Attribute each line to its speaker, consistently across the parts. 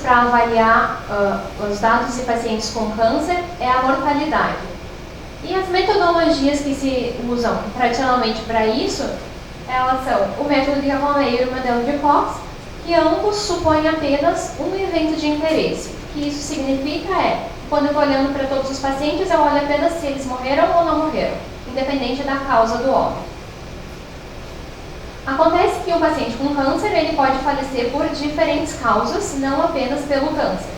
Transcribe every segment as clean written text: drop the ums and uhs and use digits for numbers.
Speaker 1: para avaliar os dados de pacientes com câncer é a mortalidade. E as metodologias que se usam tradicionalmente para isso, elas são o método de Gavin-Mayer e o modelo de Cox, que ambos supõem apenas um evento de interesse. O que isso significa é, quando eu estou olhando para todos os pacientes, eu olho apenas se eles morreram ou não morreram, independente da causa do óbito. Acontece que um paciente com câncer ele pode falecer por diferentes causas, não apenas pelo câncer,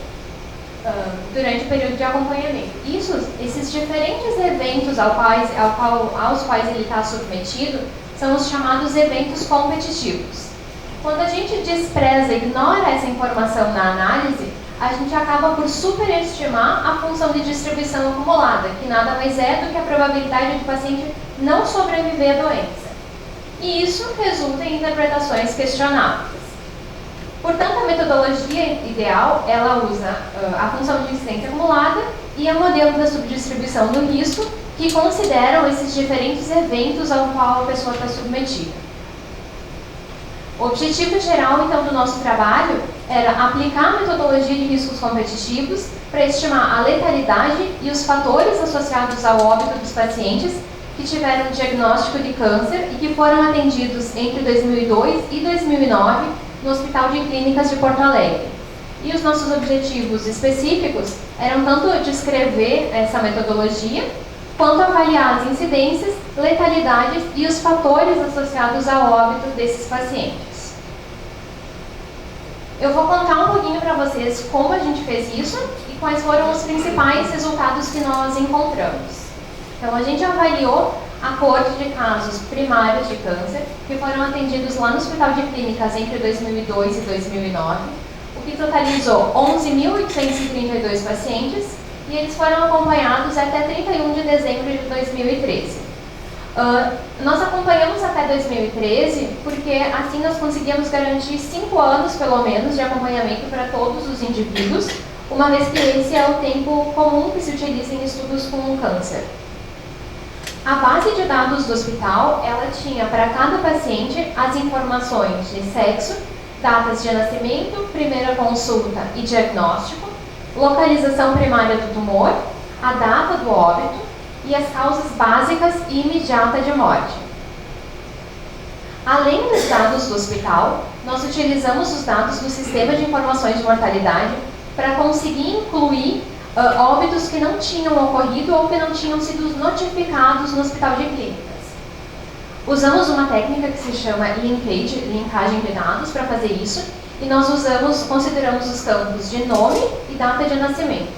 Speaker 1: durante o período de acompanhamento. Esses diferentes eventos aos quais ele está submetido são os chamados eventos competitivos. Quando a gente despreza e ignora essa informação na análise, a gente acaba por superestimar a função de distribuição acumulada, que nada mais é do que a probabilidade do paciente não sobreviver à doença. E isso resulta em interpretações questionáveis. Portanto, a metodologia ideal, ela usa a função de incidência acumulada e o modelo da subdistribuição do risco, que consideram esses diferentes eventos ao qual a pessoa está submetida. O objetivo geral, então, do nosso trabalho era aplicar a metodologia de riscos competitivos para estimar a letalidade e os fatores associados ao óbito dos pacientes que tiveram diagnóstico de câncer e que foram atendidos entre 2002 e 2009 no Hospital de Clínicas de Porto Alegre. E os nossos objetivos específicos eram tanto descrever essa metodologia, quanto avaliar as incidências, letalidades e os fatores associados ao óbito desses pacientes. Eu vou contar um pouquinho para vocês como a gente fez isso e quais foram os principais resultados que nós encontramos. Então, a gente avaliou a coorte de casos primários de câncer que foram atendidos lá no Hospital de Clínicas entre 2002 e 2009, o que totalizou 11.832 pacientes e eles foram acompanhados até 31 de dezembro de 2013. Nós acompanhamos até 2013 porque assim nós conseguíamos garantir 5 anos, pelo menos, de acompanhamento para todos os indivíduos, uma vez que esse é o tempo comum que se utiliza em estudos com câncer. A base de dados do hospital, ela tinha para cada paciente as informações de sexo, datas de nascimento, primeira consulta e diagnóstico, localização primária do tumor, a data do óbito e as causas básicas e imediata de morte. Além dos dados do hospital, nós utilizamos os dados do Sistema de Informações de Mortalidade para conseguir incluir óbitos que não tinham ocorrido ou que não tinham sido notificados no Hospital de Clínicas. Usamos uma técnica que se chama linkagem de dados para fazer isso, e nós consideramos os campos de nome e data de nascimento.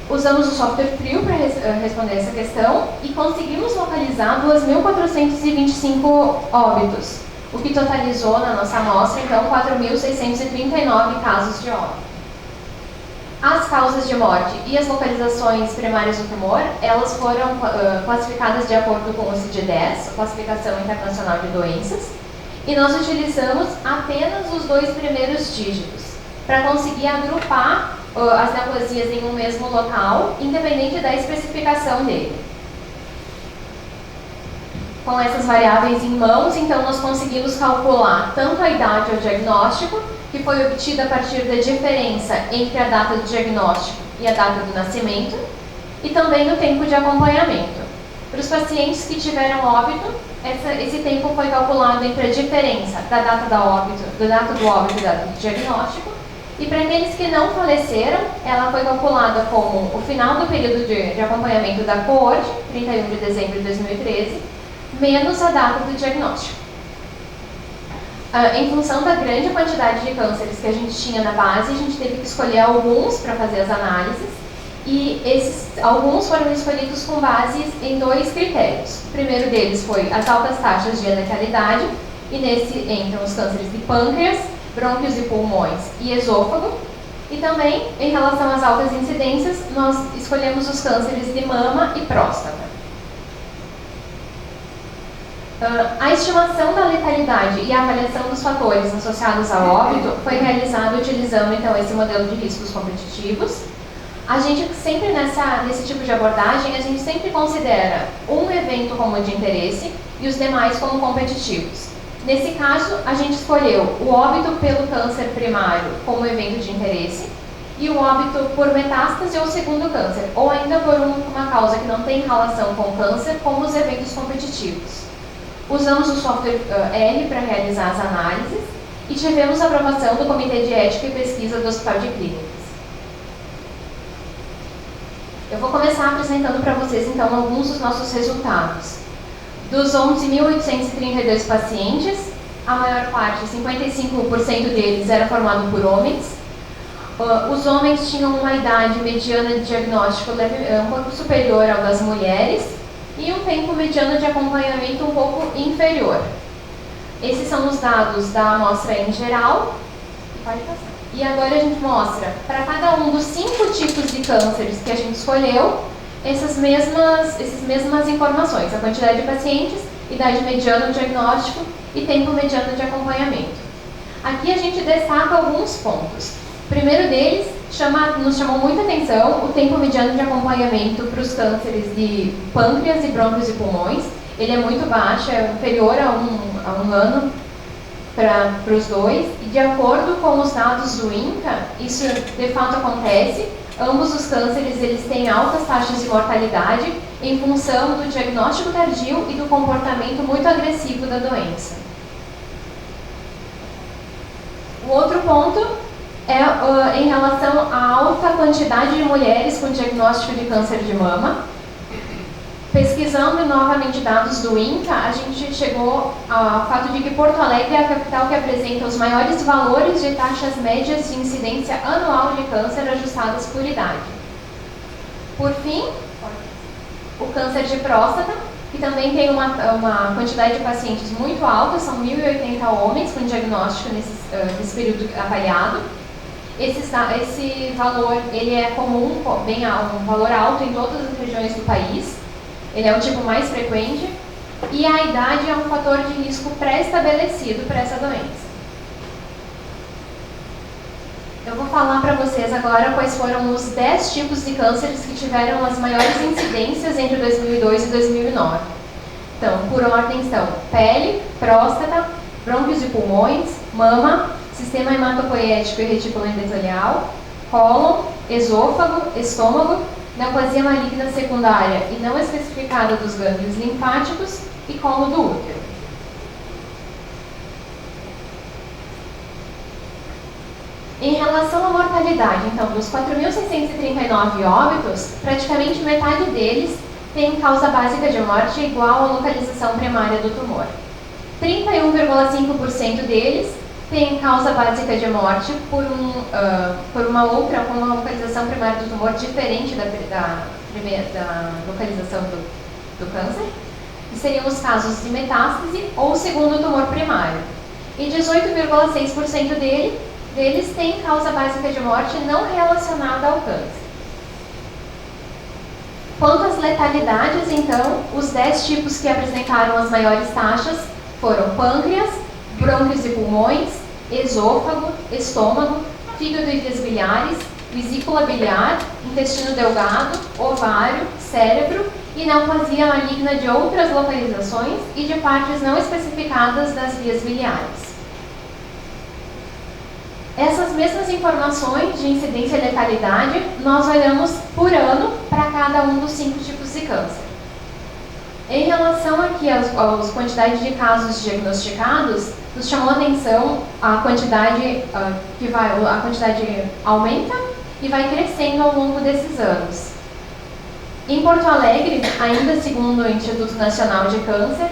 Speaker 1: Usamos o software Prio para responder essa questão e conseguimos localizar 2.425 óbitos, o que totalizou na nossa amostra, então, 4.639 casos de óbito. As causas de morte e as localizações primárias do tumor, elas foram classificadas de acordo com o ICD-10, a Classificação Internacional de Doenças, e nós utilizamos apenas os 2 primeiros dígitos para conseguir agrupar as neoplasias em um mesmo local, independente da especificação dele. Com essas variáveis em mãos, então, nós conseguimos calcular tanto a idade ao diagnóstico, que foi obtida a partir da diferença entre a data do diagnóstico e a data do nascimento, e também o tempo de acompanhamento. Para os pacientes que tiveram óbito, esse tempo foi calculado entre a diferença da data do óbito e da data do diagnóstico, e para aqueles que não faleceram, ela foi calculada como o final do período de acompanhamento da coorte, 31 de dezembro de 2013, menos a data do diagnóstico. Em função da grande quantidade de cânceres que a gente tinha na base, a gente teve que escolher alguns para fazer as análises, e alguns foram escolhidos com base em 2 critérios. O primeiro deles foi as altas taxas de letalidade, e nesse entram os cânceres de pâncreas, brônquios e pulmões e esôfago. E também, em relação às altas incidências, nós escolhemos os cânceres de mama e próstata. A estimação da letalidade e a avaliação dos fatores associados ao óbito foi realizada utilizando, então, esse modelo de riscos competitivos. A gente sempre, nesse tipo de abordagem, a gente sempre considera um evento como de interesse e os demais como competitivos. Nesse caso, a gente escolheu o óbito pelo câncer primário como evento de interesse e o óbito por metástase ou segundo câncer, ou ainda por uma causa que não tem relação com o câncer, como os eventos competitivos. Usamos o software R para realizar as análises e tivemos a aprovação do Comitê de Ética e Pesquisa do Hospital de Clínicas. Eu vou começar apresentando para vocês, então, alguns dos nossos resultados. Dos 11.832 pacientes, a maior parte, 55% deles, era formado por homens. Os homens tinham uma idade mediana de diagnóstico um pouco superior ao das mulheres e um tempo mediano de acompanhamento um pouco inferior. Esses são os dados da amostra em geral. Pode passar. E agora a gente mostra, para cada um dos 5 tipos de cânceres que a gente escolheu, essas mesmas informações, a quantidade de pacientes, idade mediana do diagnóstico e tempo mediano de acompanhamento. Aqui a gente destaca alguns pontos. O primeiro deles nos chamou muita atenção o tempo mediano de acompanhamento para os cânceres de pâncreas e brônquios e pulmões. Ele é muito baixo, é inferior a um ano para os dois. E de acordo com os dados do INCA, isso de fato acontece. Ambos os cânceres eles têm altas taxas de mortalidade em função do diagnóstico tardio e do comportamento muito agressivo da doença. O outro ponto é em relação à alta quantidade de mulheres com diagnóstico de câncer de mama. Pesquisando novamente dados do INCA, a gente chegou ao fato de que Porto Alegre é a capital que apresenta os maiores valores de taxas médias de incidência anual de câncer ajustadas por idade. Por fim, o câncer de próstata, que também tem uma quantidade de pacientes muito alta, são 1.080 homens com diagnóstico nesse período avaliado. Esse valor ele é comum, um valor alto em todas as regiões do país. Ele é o tipo mais frequente e a idade é um fator de risco pré-estabelecido para essa doença. Eu vou falar para vocês agora quais foram os 10 tipos de cânceres que tiveram as maiores incidências entre 2002 e 2009. Então, por ordem estão pele, próstata, brônquios e pulmões, mama, sistema hematopoético e retículo endotelial, cólon, esôfago, estômago, neoplasia maligna secundária e não especificada dos gânglios linfáticos e colo do útero. Em relação à mortalidade, então, dos 4.639 óbitos, praticamente metade deles tem causa básica de morte igual à localização primária do tumor. 31,5% deles tem causa básica de morte por uma localização primária do tumor diferente da localização do câncer, que seriam os casos de metástase ou segundo tumor primário. E 18,6% deles têm causa básica de morte não relacionada ao câncer. Quanto às letalidades, então, os 10 tipos que apresentaram as maiores taxas foram pâncreas, brônquios e pulmões, esôfago, estômago, fígado e vias biliares, vesícula biliar, intestino delgado, ovário, cérebro e neoplasia maligna de outras localizações e de partes não especificadas das vias biliares. Essas mesmas informações de incidência e letalidade nós olhamos por ano para cada um dos 5 tipos de câncer. Em relação aqui às quantidades de casos diagnosticados, nos chamou a atenção a quantidade a quantidade aumenta e vai crescendo ao longo desses anos. Em Porto Alegre, ainda segundo o Instituto Nacional de Câncer,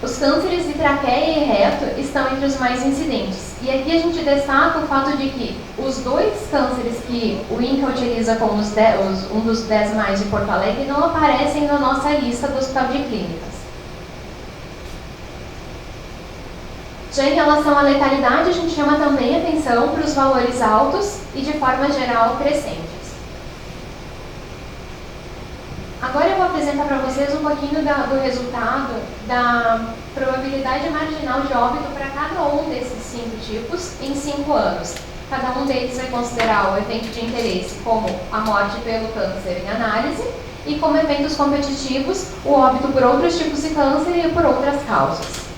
Speaker 1: os cânceres de traqueia e reto estão entre os mais incidentes. E aqui a gente destaca o fato de que os 2 cânceres que o INCA utiliza como um dos 10 mais de Porto Alegre não aparecem na nossa lista do Hospital de Clínicas. Já em relação à letalidade, a gente chama também atenção para os valores altos e, de forma geral, crescentes. Agora eu vou apresentar para vocês um pouquinho do resultado da probabilidade marginal de óbito para cada um desses 5 tipos em 5 anos. Cada um deles vai considerar o evento de interesse como a morte pelo câncer em análise e como eventos competitivos o óbito por outros tipos de câncer e por outras causas.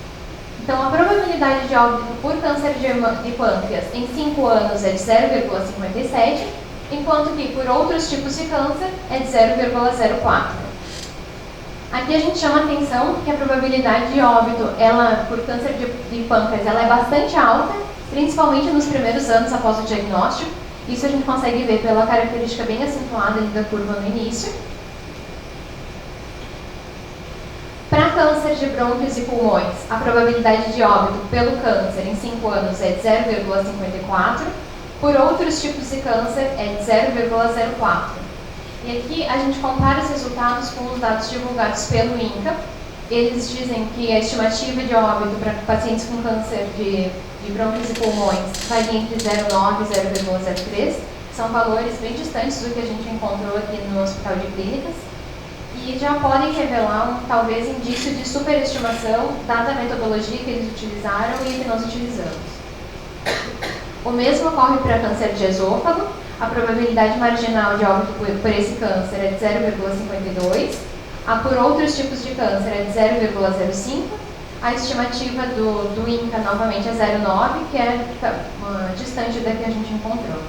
Speaker 1: Então, a probabilidade de óbito por câncer de pâncreas em 5 anos é de 0,57, enquanto que por outros tipos de câncer é de 0,04. Aqui a gente chama a atenção que a probabilidade de óbito por câncer de pâncreas ela é bastante alta, principalmente nos primeiros anos após o diagnóstico. Isso a gente consegue ver pela característica bem acentuada ali da curva no início. Para câncer de brônquios e pulmões, a probabilidade de óbito pelo câncer em 5 anos é de 0,54, por outros tipos de câncer é de 0,04. E aqui a gente compara os resultados com os dados divulgados pelo INCA. Eles dizem que a estimativa de óbito para pacientes com câncer de brônquios e pulmões varia entre 0,9 e 0,03. São valores bem distantes do que a gente encontrou aqui no Hospital de Clínicas. E já podem revelar talvez indício de superestimação, dada a metodologia que eles utilizaram e que nós utilizamos. O mesmo ocorre para câncer de esôfago. A probabilidade marginal de óbito por esse câncer é de 0,52. A por outros tipos de câncer é de 0,05. A estimativa do INCA novamente é 0,9, que é distante da que a gente encontrou.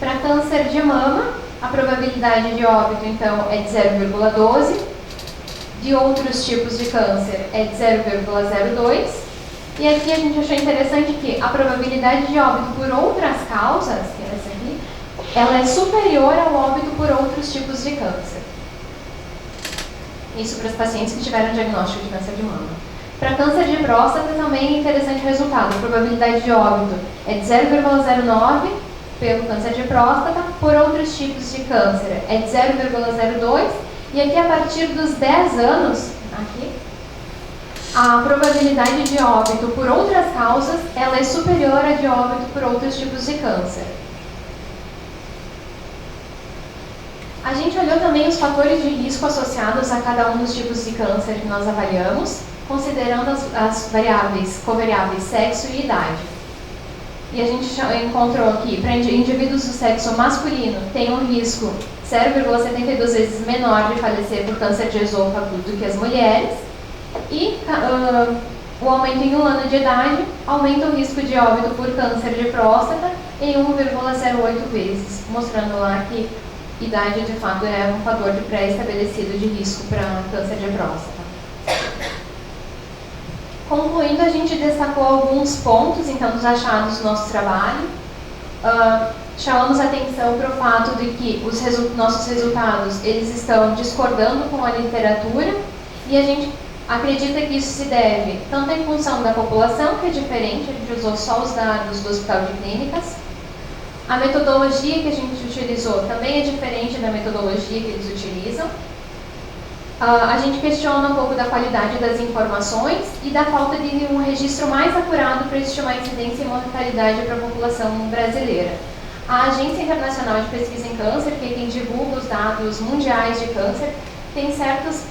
Speaker 1: Para câncer de mama, a probabilidade de óbito, então, é de 0,12. De outros tipos de câncer é de 0,02. E aqui a gente achou interessante que a probabilidade de óbito por outras causas, que é essa aqui, ela é superior ao óbito por outros tipos de câncer. Isso para os pacientes que tiveram diagnóstico de câncer de mama. Para câncer de próstata também é interessante o resultado. A probabilidade de óbito é de 0,09 pelo câncer de próstata, por outros tipos de câncer é de 0,02, e aqui a partir dos 10 anos, aqui, a probabilidade de óbito por outras causas ela é superior à de óbito por outros tipos de câncer. A gente olhou também os fatores de risco associados a cada um dos tipos de câncer que nós avaliamos, considerando as covariáveis sexo e idade. E a gente encontrou aqui, para indivíduos do sexo masculino, tem um risco 0,72 vezes menor de falecer por câncer de esôfago do que as mulheres. E o aumento em 1 ano de idade aumenta o risco de óbito por câncer de próstata em 1,08 vezes, mostrando lá que idade de fato é um fator pré-estabelecido de risco para câncer de próstata. Concluindo, a gente destacou alguns pontos então dos achados do nosso trabalho. Chamamos atenção para o fato de que os nossos resultados eles estão discordando com a literatura e a gente acredita que isso se deve tanto em função da população, que é diferente, a gente usou só os dados do Hospital de Clínicas. A metodologia que a gente utilizou também é diferente da metodologia que eles utilizam. A gente questiona um pouco da qualidade das informações e da falta de um registro mais acurado para estimar a incidência e mortalidade para a população brasileira. A Agência Internacional de Pesquisa em Câncer, que é quem divulga os dados mundiais de câncer, tem certas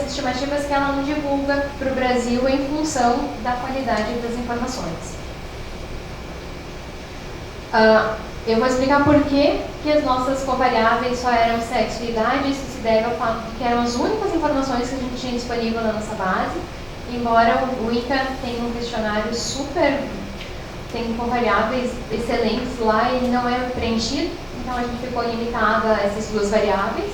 Speaker 1: estimativas que ela não divulga para o Brasil em função da qualidade das informações. Eu vou explicar por que as nossas covariáveis só eram sexo e idade. Isso se deve ao fato de que eram as únicas informações que a gente tinha disponível na nossa base, embora o INCA tenha um questionário tem covariáveis excelentes lá e não é preenchido, então a gente ficou limitada a essas duas variáveis.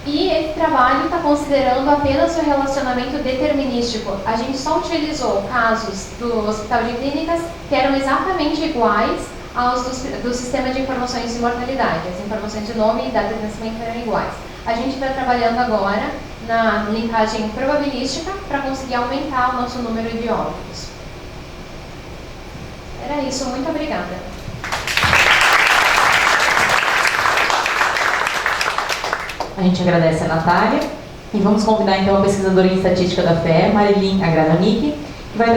Speaker 1: E esse trabalho está considerando apenas o relacionamento determinístico. A gente só utilizou casos do Hospital de Clínicas que eram exatamente iguais aos do Sistema de Informações de Mortalidade. As informações de nome e data de nascimento eram iguais. A gente está trabalhando agora na linkagem probabilística para conseguir aumentar o nosso número de óbitos. Era isso, muito obrigada.
Speaker 2: A gente agradece a Natália e vamos convidar então a pesquisadora em estatística da FE, Marilyn Agradonic, que vai